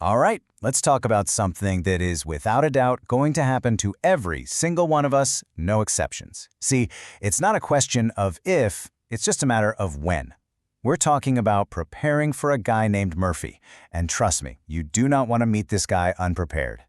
All right, let's talk about something that is without a doubt going to happen to every single one of us, no exceptions. See, it's not a question of if, it's just a matter of when. We're talking about preparing for a guy named Murphy, and trust me, you do not want to meet this guy unprepared.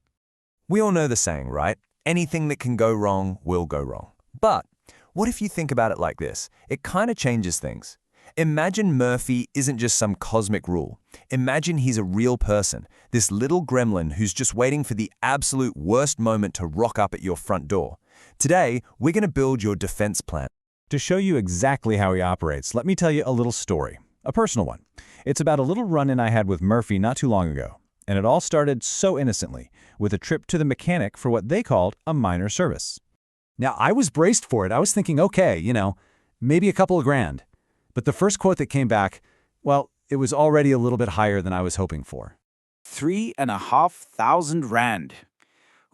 We all know the saying, right? Anything that can go wrong will go wrong. But what if you think about it like this? It kind of changes things. Imagine Murphy isn't just some cosmic rule. Imagine he's a real person, this little gremlin who's just waiting for the absolute worst moment to rock up at your front door. Today, we're going to build your defense plan. To show you exactly how he operates, let me tell you a little story, a personal one. It's about a little run-in I had with Murphy not too long ago, and it all started so innocently, with a trip to the mechanic for what they called a minor service. Now, I was braced for it. I was thinking, okay, maybe a couple of grand. But the first quote that came back, well, it was already a little bit higher than I was hoping for. 3,500 rand.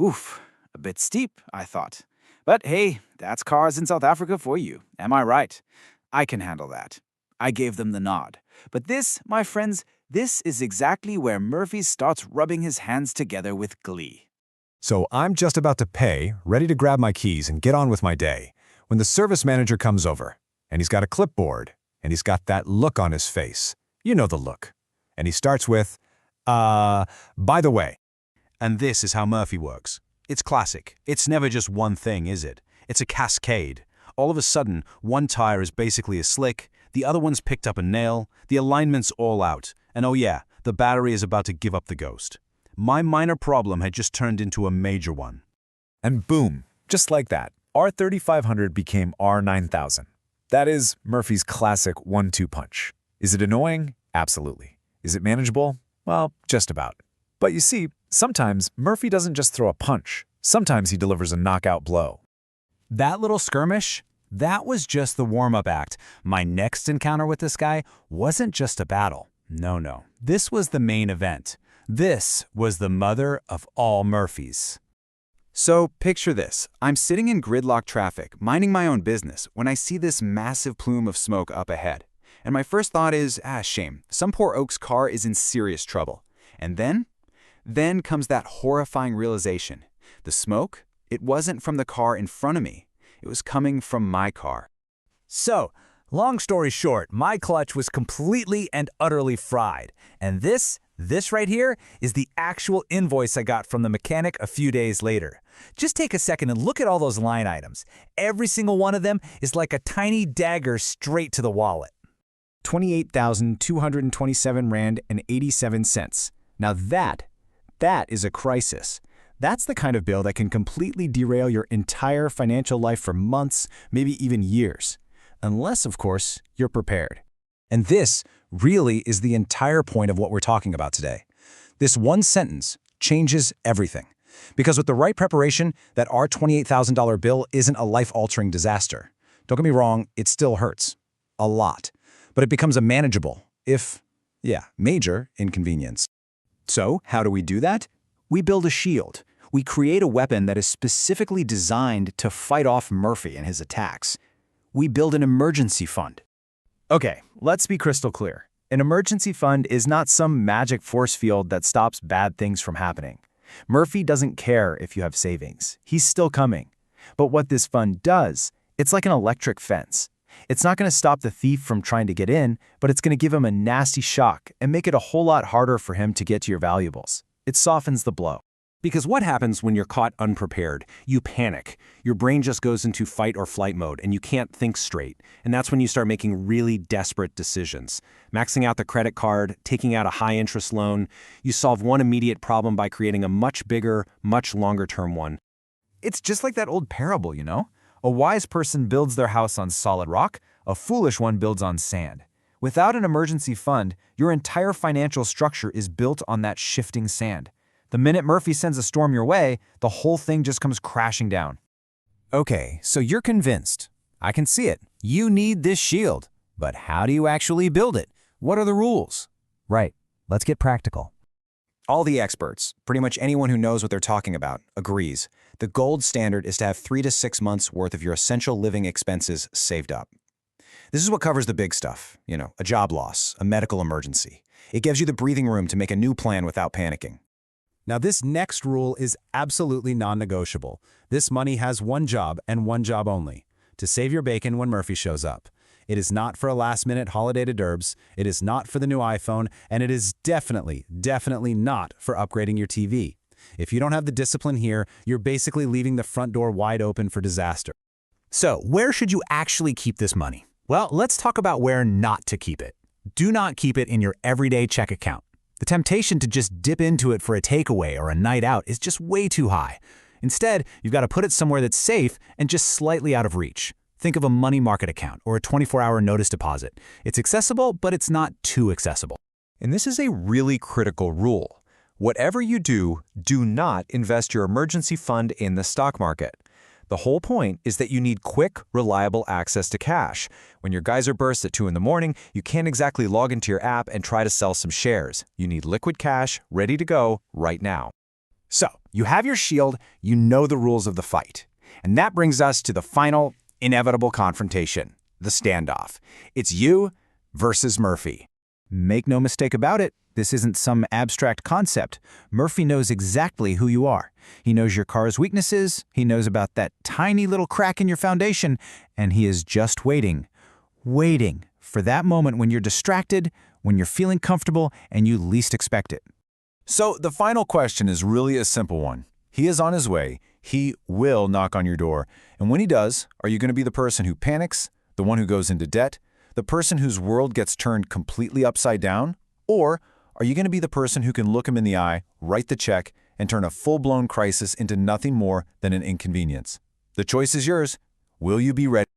Oof, a bit steep, I thought. But hey, that's cars in South Africa for you, am I right? I can handle that. I gave them the nod. But this, my friends, this is exactly where Murphy starts rubbing his hands together with glee. So I'm just about to pay, ready to grab my keys and get on with my day, when the service manager comes over, and he's got a clipboard, and he's got that look on his face. You know the look. And he starts with, by the way. And this is how Murphy works. It's classic. It's never just one thing, is it? It's a cascade. All of a sudden, one tire is basically a slick, the other one's picked up a nail, the alignment's all out, and oh yeah, the battery is about to give up the ghost. My minor problem had just turned into a major one. And boom, just like that, R3500 became R9000. That is Murphy's classic 1-2 punch. Is it annoying? Absolutely. Is it manageable? Well, just about. But you see, sometimes Murphy doesn't just throw a punch. Sometimes he delivers a knockout blow. That little skirmish, that was just the warm-up act. My next encounter with this guy wasn't just a battle. No. This was the main event. This was the mother of all Murphys. So picture this. I'm sitting in gridlock traffic, minding my own business, when I see this massive plume of smoke up ahead. And my first thought is, shame. Some poor oak's car is in serious trouble. And then comes that horrifying realization. The smoke, it wasn't from the car in front of me. It was coming from my car. So, long story short, my clutch was completely and utterly fried. And this right here is the actual invoice I got from the mechanic a few days later. Just take a second and look at all those line items. Every single one of them is like a tiny dagger straight to the wallet. 28,227 rand and 87 cents. Now that is a crisis. That's the kind of bill that can completely derail your entire financial life for months, maybe even years. Unless, of course, you're prepared. And this really is the entire point of what we're talking about today. This one sentence changes everything. Because with the right preparation, that $28,000 bill isn't a life-altering disaster. Don't get me wrong, it still hurts. A lot. But it becomes a manageable, major inconvenience. So, how do we do that? We build a shield. We create a weapon that is specifically designed to fight off Murphy and his attacks. We build an emergency fund. Okay, let's be crystal clear. An emergency fund is not some magic force field that stops bad things from happening. Murphy doesn't care if you have savings. He's still coming. But what this fund does, it's like an electric fence. It's not going to stop the thief from trying to get in, but it's going to give him a nasty shock and make it a whole lot harder for him to get to your valuables. It softens the blow. Because what happens when you're caught unprepared? You panic. Your brain just goes into fight or flight mode and you can't think straight. And that's when you start making really desperate decisions. Maxing out the credit card, taking out a high-interest loan. You solve one immediate problem by creating a much bigger, much longer-term one. It's just like that old parable, A wise person builds their house on solid rock, a foolish one builds on sand. Without an emergency fund, your entire financial structure is built on that shifting sand. The minute Murphy sends a storm your way, the whole thing just comes crashing down. Okay, so you're convinced. I can see it. You need this shield. But how do you actually build it? What are the rules? Right. Let's get practical. All the experts, pretty much anyone who knows what they're talking about, agrees. The gold standard is to have 3 to 6 months worth of your essential living expenses saved up. This is what covers the big stuff, a job loss, a medical emergency. It gives you the breathing room to make a new plan without panicking. Now, this next rule is absolutely non-negotiable. This money has one job and one job only: to save your bacon when Murphy shows up. It is not for a last-minute holiday to Derbs, it is not for the new iPhone, and it is definitely not for upgrading your TV. If you don't have the discipline here, you're basically leaving the front door wide open for disaster. So, where should you actually keep this money? Well, let's talk about where not to keep it. Do not keep it in your everyday check account. The temptation to just dip into it for a takeaway or a night out is just way too high. Instead, you've got to put it somewhere that's safe and just slightly out of reach. Think of a money market account or a 24-hour notice deposit. It's accessible, but it's not too accessible. And this is a really critical rule. Whatever you do, do not invest your emergency fund in the stock market. The whole point is that you need quick, reliable access to cash. When your geyser bursts at 2 in the morning, you can't exactly log into your app and try to sell some shares. You need liquid cash ready to go right now. So, you have your shield, you know the rules of the fight. And that brings us to the final, inevitable confrontation, the standoff. It's you versus Murphy. Make no mistake about it, this isn't some abstract concept. Murphy knows exactly who you are. He knows your car's weaknesses, he knows about that tiny little crack in your foundation, and he is just waiting for that moment when you're distracted, when you're feeling comfortable, and you least expect it. So the final question is really a simple one. He is on his way. He will knock on your door. And when he does, are you going to be the person who panics, the one who goes into debt, the person whose world gets turned completely upside down? Or are you going to be the person who can look him in the eye, write the check, and turn a full-blown crisis into nothing more than an inconvenience? The choice is yours. Will you be ready?